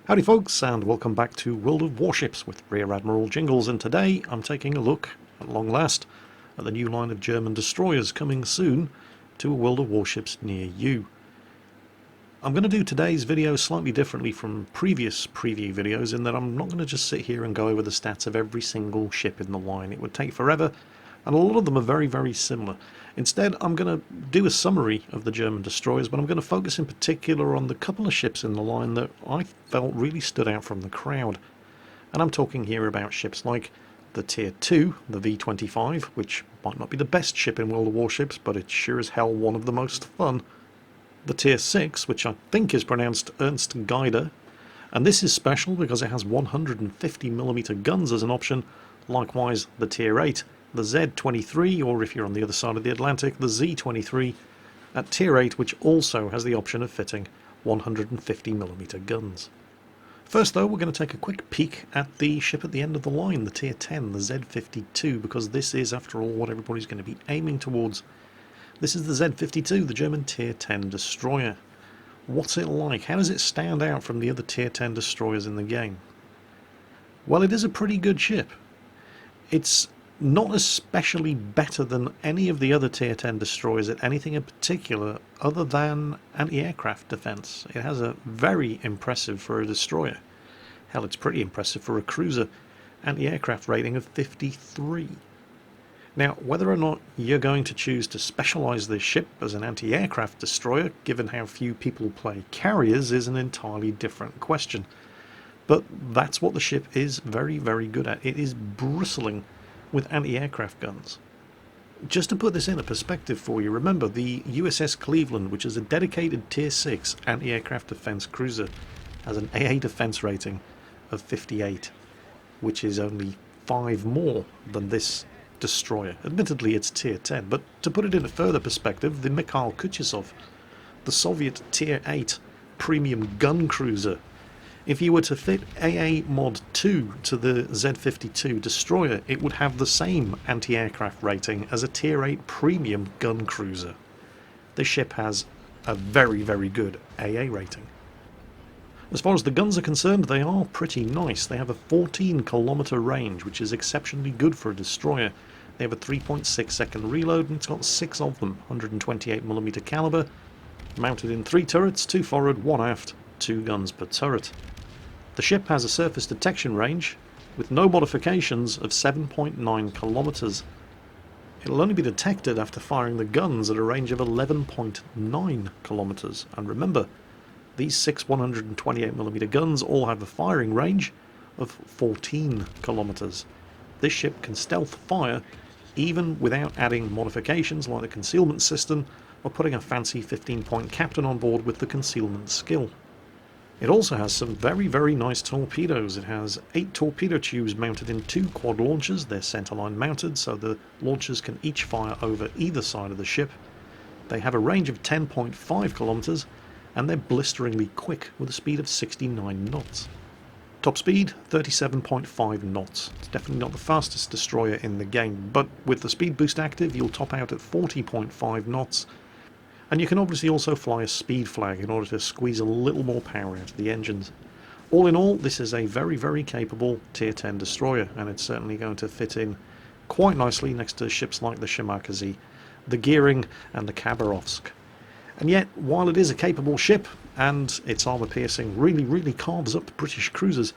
Howdy folks, and welcome back to World of Warships with Rear Admiral Jingles, and today I'm taking a look, at long last, at the new line of German destroyers coming soon to a World of Warships near you. I'm going to do today's video slightly differently from previous preview videos in that I'm not going to just sit here and go over the stats of every single ship in the line. It would take forever, and a lot of them are very similar. Instead, I'm going to do a summary of the German destroyers, but I'm going to focus in particular on the couple of ships in the line that I felt really stood out from the crowd. And I'm talking here about ships like the Tier 2, the V25, which might not be the best ship in World of Warships, but it's sure as hell one of the most fun. The Tier 6, which I think is pronounced Ernst Geider, and this is special because it has 150mm guns as an option. Likewise, the Tier 8, the Z23, or if you're on the other side of the Atlantic, the Z23 at Tier 8, which also has the option of fitting 150mm guns. First though, we're going to take a quick peek at the ship at the end of the line, the Tier 10, the Z52, because this is, after all, what everybody's going to be aiming towards. This is the Z52, the German Tier 10 destroyer. What's it like? How does it stand out from the other Tier 10 destroyers in the game? Well, it is a pretty good ship. It's not especially better than any of the other Tier 10 destroyers at anything in particular other than anti-aircraft defense. It has a very impressive, for a destroyer, hell, it's pretty impressive for a cruiser, anti-aircraft rating of 53. Now, whether or not you're going to choose to specialise this ship as an anti-aircraft destroyer, given how few people play carriers, is an entirely different question. But that's what the ship is very good at. It is bristling with anti-aircraft guns. Just to put this in a perspective for you, remember the USS Cleveland, which is a dedicated Tier 6 anti-aircraft defense cruiser, has an AA defense rating of 58, which is only 5 more than this destroyer. Admittedly, it's Tier 10, but to put it in a further perspective, the Mikhail Kutuzov, the Soviet Tier 8 premium gun cruiser, if you were to fit AA Mod 2 to the Z52 destroyer, it would have the same anti-aircraft rating as a Tier 8 premium gun cruiser. This ship has a very good AA rating. As far as the guns are concerned, they are pretty nice. They have a 14km range, which is exceptionally good for a destroyer. They have a 3.6 second reload, and it's got 6 of them, 128mm caliber, mounted in 3 turrets, 2 forward, 1 aft, 2 guns per turret. The ship has a surface detection range, with no modifications, of 7.9km. It'll only be detected after firing the guns at a range of 11.9km, and remember, these 6 128mm guns all have a firing range of 14km. This ship can stealth fire even without adding modifications like the concealment system or putting a fancy 15-point captain on board with the concealment skill. It also has some very nice torpedoes. It has 8 torpedo tubes mounted in 2 quad launchers. They're centerline mounted, so the launchers can each fire over either side of the ship. They have a range of 10.5km, and they're blisteringly quick with a speed of 69 knots. Top speed, 37.5 knots. It's definitely not the fastest destroyer in the game, but with the speed boost active, you'll top out at 40.5 knots. And you can obviously also fly a speed flag in order to squeeze a little more power out of the engines. All in all, this is a very capable Tier 10 destroyer, and it's certainly going to fit in quite nicely next to ships like the Shimakaze, the Gearing, and the Khabarovsk. And yet, while it is a capable ship, and its armour-piercing really carves up British cruisers,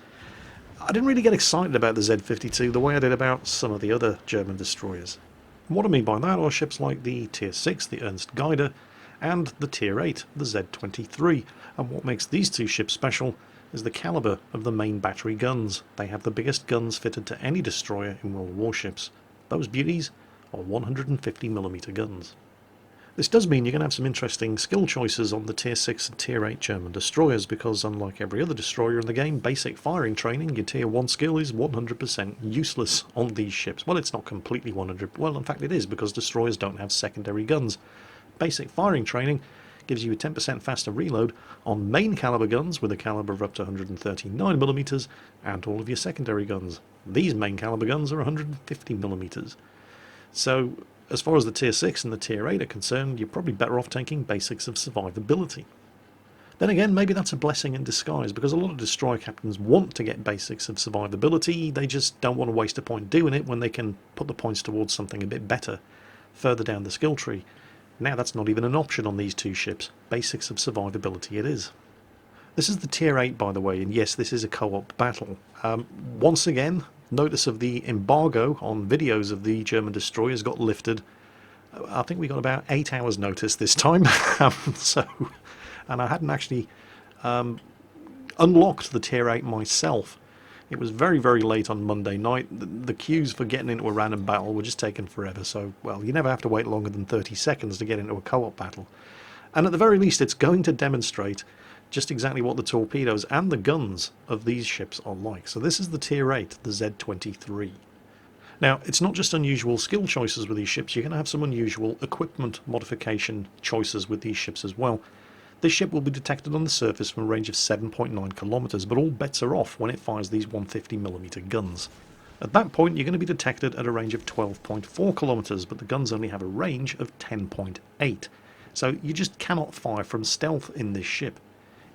I didn't really get excited about the Z52 the way I did about some of the other German destroyers. What I mean by that are ships like the Tier 6, the Ernst Geider, and the Tier 8, the Z23, and what makes these two ships special is the calibre of the main battery guns. They have the biggest guns fitted to any destroyer in World of Warships. Those beauties are 150mm guns. This does mean you're going to have some interesting skill choices on the Tier 6 and Tier 8 German destroyers, because unlike every other destroyer in the game, basic firing training, your Tier 1 skill is 100% useless on these ships. Well, it's not completely 100%, well in fact it is, because destroyers don't have secondary guns. Basic firing training gives you a 10% faster reload on main caliber guns with a caliber of up to 139mm, and all of your secondary guns. These main caliber guns are 150mm. So as far as the Tier 6 and the Tier 8 are concerned, you're probably better off taking basics of survivability. Then again, maybe that's a blessing in disguise, because a lot of destroyer captains want to get basics of survivability, they just don't want to waste a point doing it when they can put the points towards something a bit better further down the skill tree. Now that's not even an option on these two ships. Basics of survivability it is. This is the Tier 8, by the way, and yes, this is a co-op battle. Once again, notice of the embargo on videos of the German destroyers got lifted. I think we got about 8 hours notice this time. And I hadn't actually unlocked the Tier 8 myself. It was very, very late on Monday night. The queues for getting into a random battle were just taking forever, so, well, you never have to wait longer than 30 seconds to get into a co-op battle. And at the very least, it's going to demonstrate just exactly what the torpedoes and the guns of these ships are like. So this is the Tier 8, the Z23. Now, it's not just unusual skill choices with these ships, you're going to have some unusual equipment modification choices with these ships as well. This ship will be detected on the surface from a range of 7.9 kilometers, but all bets are off when it fires these 150mm guns. At that point, you're going to be detected at a range of 12.4 kilometers, but the guns only have a range of 10.8. So you just cannot fire from stealth in this ship.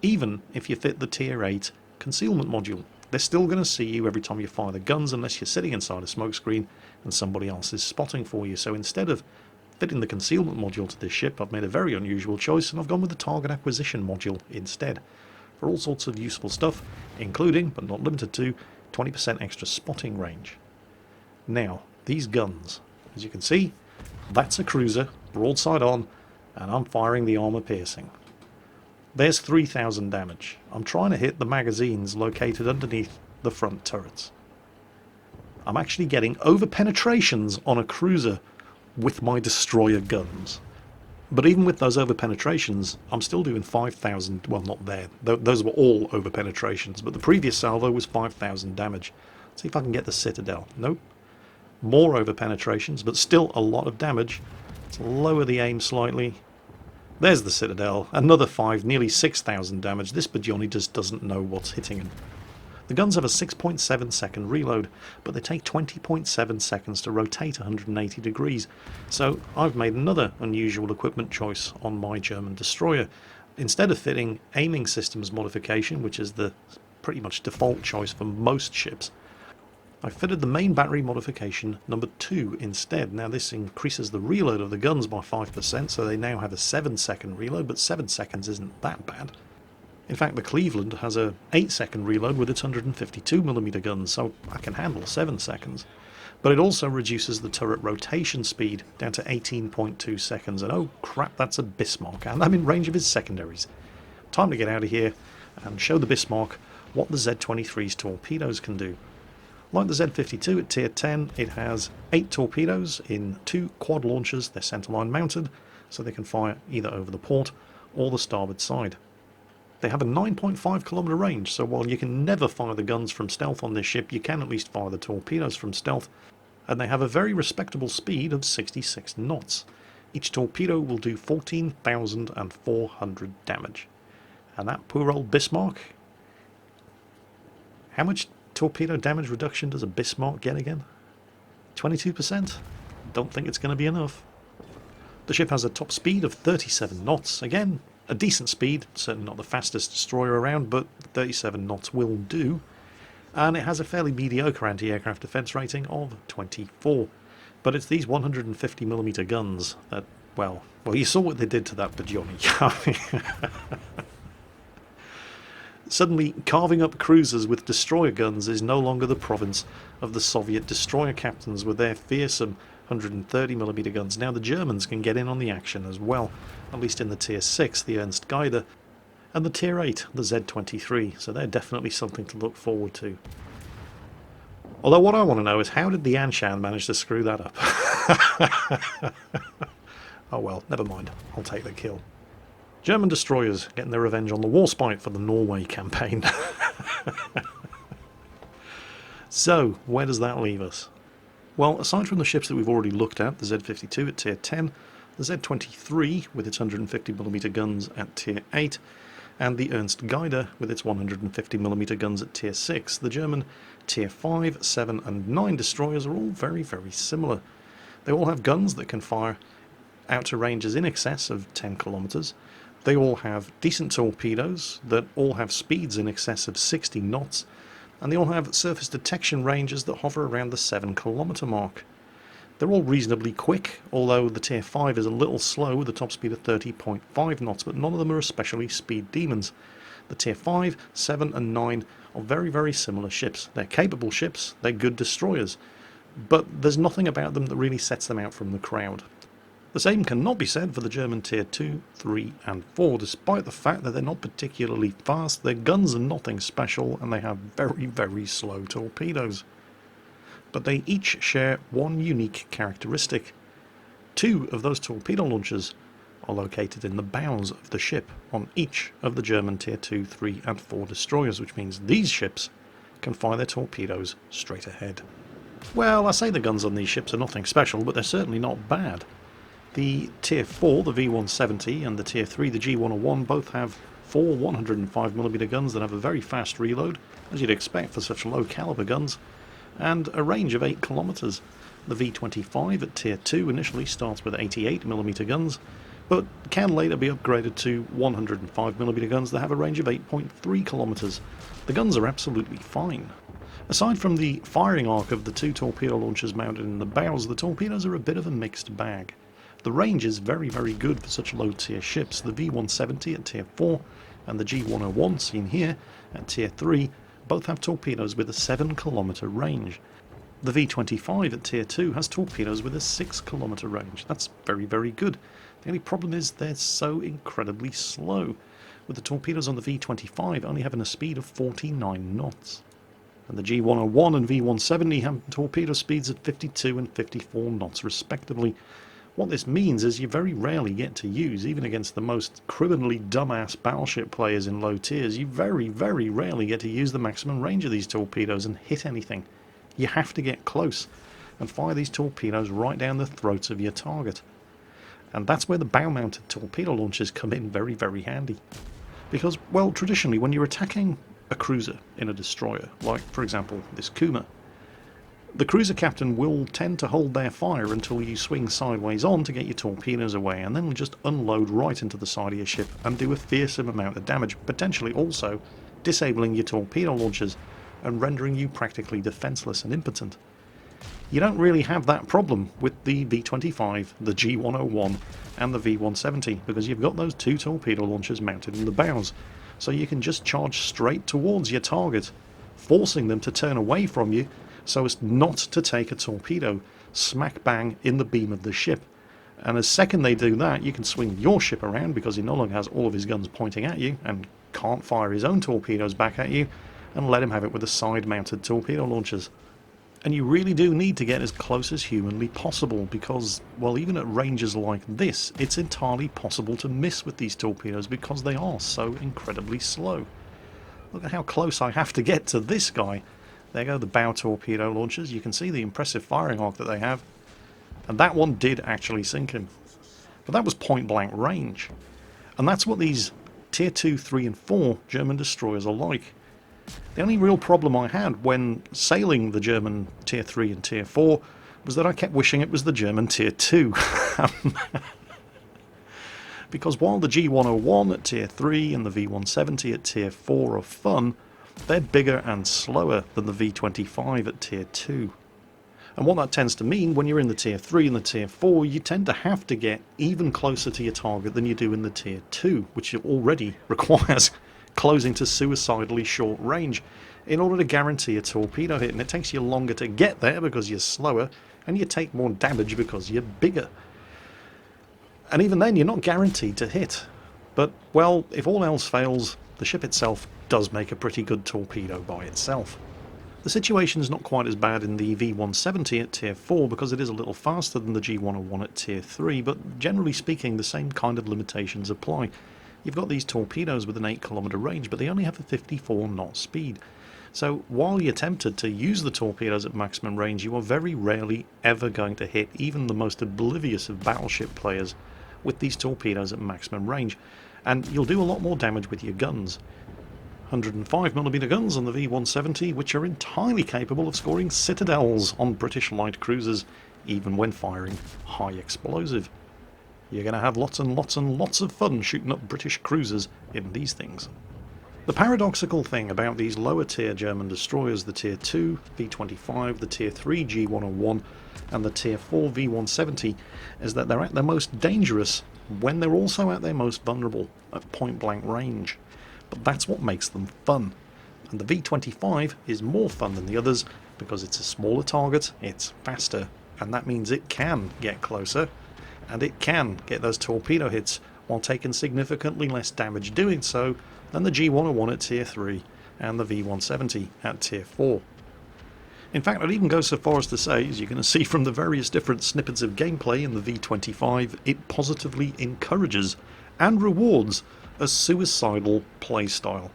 Even if you fit the Tier 8 concealment module, they're still going to see you every time you fire the guns unless you're sitting inside a smoke screen and somebody else is spotting for you. So instead of fitting the concealment module to this ship, I've made a very unusual choice and I've gone with the target acquisition module instead, for all sorts of useful stuff, including, but not limited to, 20% extra spotting range. Now, these guns, as you can see, that's a cruiser, broadside on, and I'm firing the armor piercing. There's 3,000 damage. I'm trying to hit the magazines located underneath the front turrets. I'm actually getting over penetrations on a cruiser with my destroyer guns. But even with those over penetrations, I'm still doing 5,000, well, not there, those were all over penetrations, but the previous salvo was 5,000 damage. Let's see if I can get the Citadel. Nope. More over penetrations, but still a lot of damage. Let's lower the aim slightly. There's the Citadel, another 5, nearly 6,000 damage. This Bajoni just doesn't know what's hitting him. The guns have a 6.7 second reload, but they take 20.7 seconds to rotate 180 degrees. So I've made another unusual equipment choice on my German destroyer. Instead of fitting aiming systems modification, which is the pretty much default choice for most ships, I fitted the main battery modification number 2 instead. Now this increases the reload of the guns by 5%, so they now have a 7-second reload, but 7 seconds isn't that bad. In fact, the Cleveland has a 8-second reload with its 152mm guns, so I can handle 7 seconds. But it also reduces the turret rotation speed down to 18.2 seconds, and oh crap, that's a Bismarck, and I'm in range of his secondaries. Time to get out of here and show the Bismarck what the Z23's torpedoes can do. Like the Z52 at Tier 10, it has 8 torpedoes in 2 quad launchers. They're centerline mounted, so they can fire either over the port or the starboard side. They have a 9.5 kilometer range, so while you can never fire the guns from stealth on this ship, you can at least fire the torpedoes from stealth, and they have a very respectable speed of 66 knots. Each torpedo will do 14,400 damage. And that poor old Bismarck, how much torpedo damage reduction does a Bismarck get again? 22%? Don't think it's going to be enough. The ship has a top speed of 37 knots. Again, a decent speed, certainly not the fastest destroyer around, but 37 knots will do. And it has a fairly mediocre anti-aircraft defense rating of 24. But it's these 150mm guns that, well, you saw what they did to that Bajoni. Suddenly, carving up cruisers with destroyer guns is no longer the province of the Soviet destroyer captains with their fearsome 130mm guns. Now the Germans can get in on the action as well, at least in the Tier 6, the Ernst Geider, and the Tier 8, the Z23, so they're definitely something to look forward to. Although what I want to know is, how did the Anshan manage to screw that up? Oh well, never mind, I'll take the kill. German destroyers getting their revenge on the Warspite for the Norway campaign. So, where does that leave us? Well, aside from the ships that we've already looked at, the Z52 at Tier 10, the Z23 with its 150mm guns at Tier 8, and the Ernst Geider with its 150mm guns at Tier 6, the German Tier 5, 7 and 9 destroyers are all very, very similar. They all have guns that can fire out to ranges in excess of 10 kilometers. They all have decent torpedoes that all have speeds in excess of 60 knots, and they all have surface detection ranges that hover around the 7 km mark. They're all reasonably quick, although the Tier 5 is a little slow with a top speed of 30.5 knots, but none of them are especially speed demons. The Tier 5, 7 and 9 are very, very similar ships. They're capable ships, they're good destroyers, but there's nothing about them that really sets them out from the crowd. The same cannot be said for the German Tier 2, 3 and 4, despite the fact that they're not particularly fast, their guns are nothing special, and they have very, very slow torpedoes. But they each share one unique characteristic. Two of those torpedo launchers are located in the bows of the ship on each of the German Tier 2, 3 and 4 destroyers, which means these ships can fire their torpedoes straight ahead. Well, I say the guns on these ships are nothing special, but they're certainly not bad. The Tier 4, the V170, and the Tier 3, the G101, both have four 105mm guns that have a very fast reload, as you'd expect for such low caliber guns, and a range of 8 kilometers. The V25 at Tier 2 initially starts with 88mm guns, but can later be upgraded to 105mm guns that have a range of 8.3 kilometers. The guns are absolutely fine. Aside from the firing arc of the two torpedo launchers mounted in the bows, the torpedoes are a bit of a mixed bag. The range is very, very good for such low-tier ships. The V170 at Tier 4 and the G101, seen here, at Tier 3, both have torpedoes with a 7-kilometer range. The V25 at Tier 2 has torpedoes with a 6-kilometer range. That's very, very good. The only problem is they're so incredibly slow, with the torpedoes on the V25 only having a speed of 49 knots. And the G101 and V170 have torpedo speeds at 52 and 54 knots respectively. What this means is you very rarely get to use, even against the most criminally dumbass battleship players in low tiers, you very, very rarely get to use the maximum range of these torpedoes and hit anything. You have to get close and fire these torpedoes right down the throats of your target. And that's where the bow-mounted torpedo launchers come in very, very handy. Because, well, traditionally when you're attacking a cruiser in a destroyer, like for example this Kuma, the cruiser captain will tend to hold their fire until you swing sideways on to get your torpedoes away, and then will just unload right into the side of your ship and do a fearsome amount of damage, potentially also disabling your torpedo launchers and rendering you practically defenseless and impotent. You don't really have that problem with the V25, the G101 and the V170, because you've got those two torpedo launchers mounted in the bows, so you can just charge straight towards your target, forcing them to turn away from you so as not to take a torpedo smack bang in the beam of the ship. And as second they do that, you can swing your ship around because he no longer has all of his guns pointing at you and can't fire his own torpedoes back at you, and let him have it with the side-mounted torpedo launchers. And you really do need to get as close as humanly possible because, well, even at ranges like this, it's entirely possible to miss with these torpedoes because they are so incredibly slow. Look at how close I have to get to this guy. There go the bow torpedo launchers. You can see the impressive firing arc that they have. And that one did actually sink him. But that was point-blank range. And that's what these Tier 2, 3 and 4 German destroyers are like. The only real problem I had when sailing the German Tier 3 and Tier 4 was that I kept wishing it was the German Tier 2. Because while the G101 at Tier 3 and the V170 at Tier 4 are fun, they're bigger and slower than the V25 at Tier 2. And what that tends to mean, when you're in the Tier 3 and the Tier 4, you tend to have to get even closer to your target than you do in the Tier 2, which already requires closing to suicidally short range in order to guarantee a torpedo hit. And it takes you longer to get there because you're slower, and you take more damage because you're bigger. And even then, you're not guaranteed to hit. But, well, if all else fails, the ship itself does make a pretty good torpedo by itself. The situation is not quite as bad in the V170 at Tier 4 because it is a little faster than the G101 at Tier 3, but generally speaking the same kind of limitations apply. You've got these torpedoes with an 8-kilometer range, but they only have a 54 knot speed. So while you're tempted to use the torpedoes at maximum range, you are very rarely ever going to hit even the most oblivious of battleship players with these torpedoes at maximum range. And you'll do a lot more damage with your guns. 105mm guns on the V170, which are entirely capable of scoring citadels on British light cruisers, even when firing high explosive. You're going to have lots and lots and lots of fun shooting up British cruisers in these things. The paradoxical thing about these lower tier German destroyers, the tier 2 V25, the tier 3 G101 and the tier 4 V170, is that they're at their most dangerous when they're also at their most vulnerable at point blank range. But that's what makes them fun. And the V25 is more fun than the others because it's a smaller target, it's faster, and that means it can get closer and it can get those torpedo hits while taking significantly less damage doing so than the G101 at tier 3 and the V170 at tier 4. In fact, I'd even go so far as to say, as you're going to see from the various different snippets of gameplay in the V25, it positively encourages and rewards a suicidal playstyle.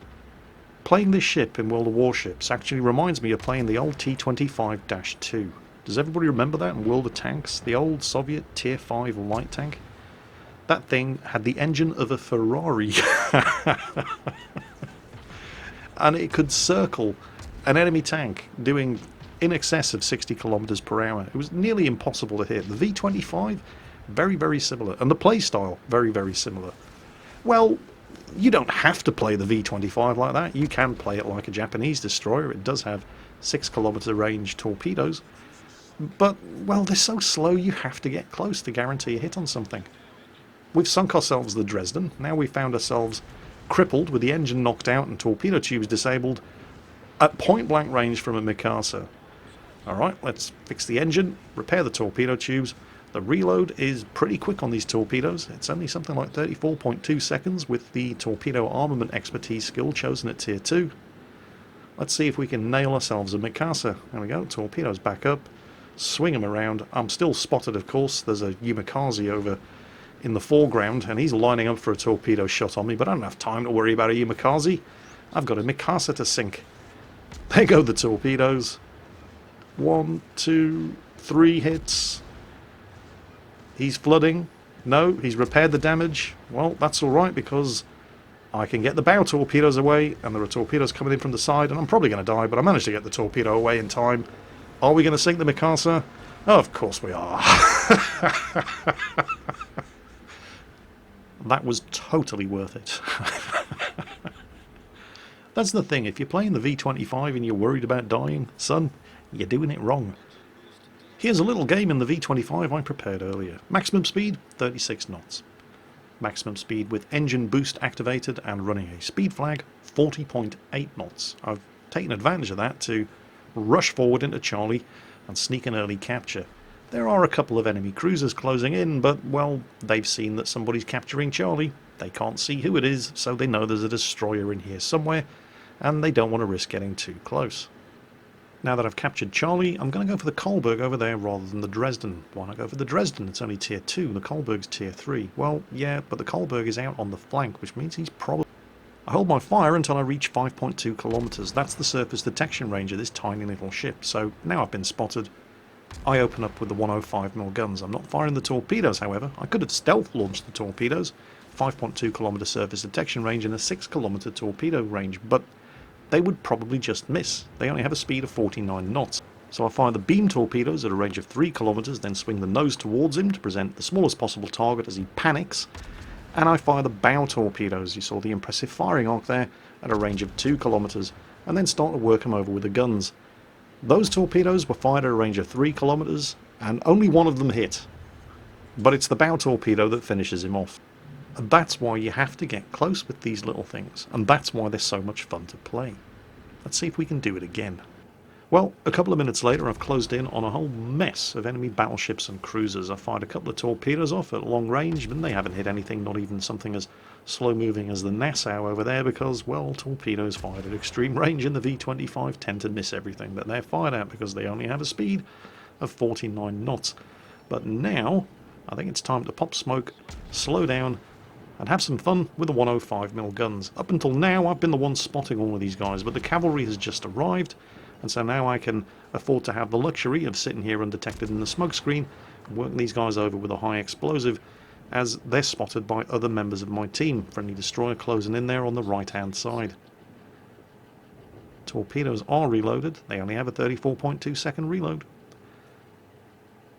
Playing this ship in World of Warships actually reminds me of playing the old T-25-2. Does everybody remember that in World of Tanks? The old Soviet Tier 5 light tank? That thing had the engine of a Ferrari. And it could circle an enemy tank doing in excess of 60 kilometers per hour. It was nearly impossible to hit. The V25, very, very similar. And the playstyle, very, very similar. Well, you don't have to play the V25 like that. You can play it like a Japanese destroyer. It does have 6 kilometer range torpedoes. But, well, they're so slow you have to get close to guarantee a hit on something. We've sunk ourselves the Dresden. Now we've found ourselves crippled with the engine knocked out and torpedo tubes disabled at point blank range from a Mikasa. Alright, let's fix the engine, repair the torpedo tubes. The reload is pretty quick on these torpedoes. It's only something like 34.2 seconds with the torpedo armament expertise skill chosen at tier 2. Let's see if we can nail ourselves a Mikasa. There we go, torpedoes back up, swing them around. I'm still spotted, of course. There's a Yumikaze over in the foreground and he's lining up for a torpedo shot on me, but I don't have time to worry about a Yumikaze. I've got a Mikasa to sink. There go the torpedoes. 1, 2, 3 hits. He's flooding. No, he's repaired the damage. Well, that's alright because I can get the bow torpedoes away and there are torpedoes coming in from the side and I'm probably going to die, but I managed to get the torpedo away in time. Are we going to sink the Mikasa? Oh, of course we are. That was totally worth it. That's the thing, if you're playing the V25 and you're worried about dying, son, you're doing it wrong. Here's a little game in the V25 I prepared earlier. Maximum speed, 36 knots. Maximum speed with engine boost activated and running a speed flag, 40.8 knots. I've taken advantage of that to rush forward into Charlie and sneak an early capture. There are a couple of enemy cruisers closing in, but, well, they've seen that somebody's capturing Charlie. They can't see who it is, so they know there's a destroyer in here somewhere, and they don't want to risk getting too close. Now that I've captured Charlie, I'm going to go for the Kolberg over there rather than the Dresden. Why not go for the Dresden? It's only tier 2, the Kolberg's tier 3. Well, yeah, but the Kolberg is out on the flank, which means he's probably... I hold my fire until I reach 5.2 kilometers. That's the surface detection range of this tiny little ship, so now I've been spotted. I open up with the 105mm guns. I'm not firing the torpedoes, however. I could have stealth launched the torpedoes. 5.2 kilometer surface detection range and a 6 kilometer torpedo range, but they would probably just miss. They only have a speed of 49 knots. So I fire the beam torpedoes at a range of 3 kilometers, then swing the nose towards him to present the smallest possible target as he panics. And I fire the bow torpedoes. You saw the impressive firing arc there at a range of 2 kilometers, and then start to work him over with the guns. Those torpedoes were fired at a range of 3 kilometers, and only one of them hit. But it's the bow torpedo that finishes him off. And that's why you have to get close with these little things, and that's why they're so much fun to play. Let's see if we can do it again. Well, a couple of minutes later I've closed in on a whole mess of enemy battleships and cruisers. I fired a couple of torpedoes off at long range, but they haven't hit anything, not even something as slow-moving as the Nassau over there, because, well, torpedoes fired at extreme range in the V25 tend to miss everything that they're fired at because they only have a speed of 49 knots. But now, I think it's time to pop smoke, slow down, and have some fun with the 105mm guns. Up until now, I've been the one spotting all of these guys, but the cavalry has just arrived, and so now I can afford to have the luxury of sitting here undetected in the smoke screen and work these guys over with a high explosive as they're spotted by other members of my team. Friendly destroyer closing in there on the right hand side. Torpedoes are reloaded. They only have a 34.2 second reload.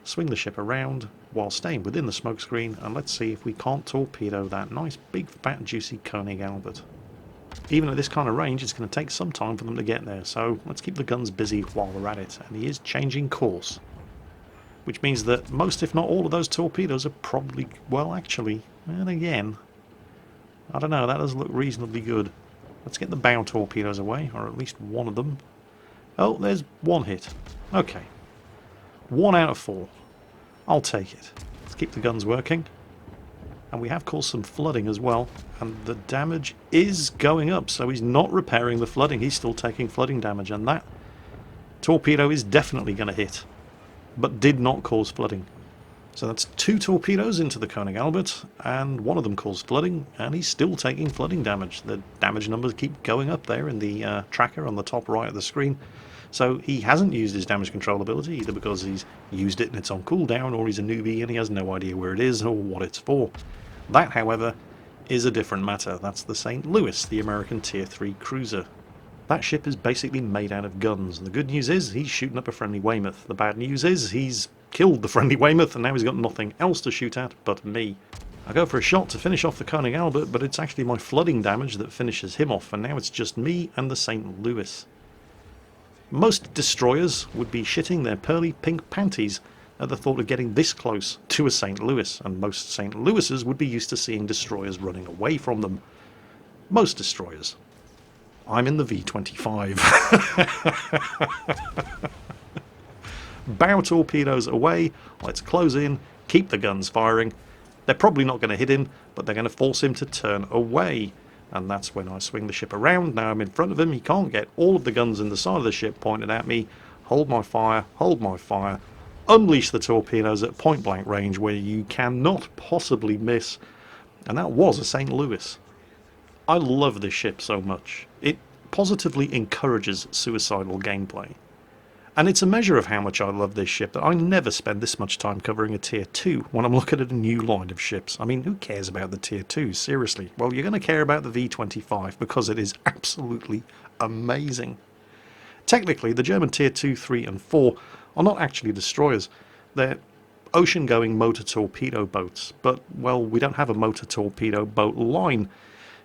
swing the ship around while staying within the smoke screen, and let's see if we can't torpedo that nice big fat juicy Koenig Albert. Even at this kind of range, it's going to take some time for them to get there, so let's keep the guns busy while we're at it. And he is changing course, which means that most, if not all, of those torpedoes are probably, well, actually, and again, I don't know, that does look reasonably good. Let's get the bow torpedoes away, or at least one of them. Oh, there's one hit. Okay. 1 out of 4. I'll take it. Let's keep the guns working. And we have caused some flooding as well, and the damage is going up, so he's not repairing the flooding, he's still taking flooding damage, and that torpedo is definitely going to hit, but did not cause flooding. So that's 2 torpedoes into the Koenig Albert, and one of them caused flooding, and he's still taking flooding damage. The damage numbers keep going up there in the tracker on the top right of the screen. So he hasn't used his damage control ability, either because he's used it and it's on cooldown, or he's a newbie and he has no idea where it is or what it's for. That, however, is a different matter. That's the St. Louis, the American Tier 3 cruiser. That ship is basically made out of guns, and the good news is he's shooting up a friendly Weymouth. The bad news is he's killed the friendly Weymouth, and now he's got nothing else to shoot at but me. I go for a shot to finish off the Koenig Albert, but it's actually my flooding damage that finishes him off, and now it's just me and the St. Louis. Most destroyers would be shitting their pearly pink panties at the thought of getting this close to a St. Louis, and most St. Louises would be used to seeing destroyers running away from them. Most destroyers. I'm in the V25. Bow torpedoes away, let's close in, keep the guns firing. They're probably not going to hit him, but they're going to force him to turn away. And that's when I swing the ship around. Now I'm in front of him, he can't get all of the guns in the side of the ship pointed at me. Hold my fire, unleash the torpedoes at point blank range where you cannot possibly miss. And that was a St. Louis. I love this ship so much. It positively encourages suicidal gameplay. And it's a measure of how much I love this ship that I never spend this much time covering a Tier 2 when I'm looking at a new line of ships. I mean, who cares about the Tier 2s, seriously? Well, you're going to care about the V25 because it is absolutely amazing. Technically, the German Tier 2, 3 and 4 are not actually destroyers. They're ocean-going motor torpedo boats, but, well, we don't have a motor torpedo boat line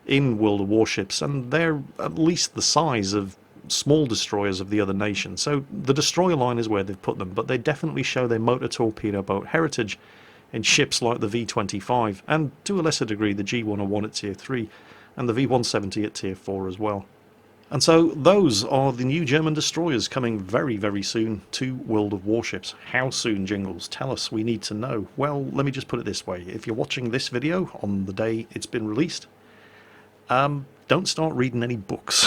in World of Warships, and they're at least the size of small destroyers of the other nations. So the destroyer line is where they've put them, but they definitely show their motor torpedo boat heritage in ships like the V25, and to a lesser degree the G101 at Tier 3, and the V170 at Tier 4 as well. And so those are the new German destroyers coming very, very soon to World of Warships. How soon, Jingles? Tell us, we need to know. Well, let me just put it this way. If you're watching this video on the day it's been released, don't start reading any books.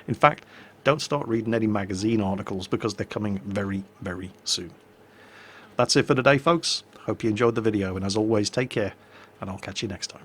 In fact, don't start reading any magazine articles because they're coming very, very soon. That's it for today, folks. Hope you enjoyed the video, and as always, take care, and I'll catch you next time.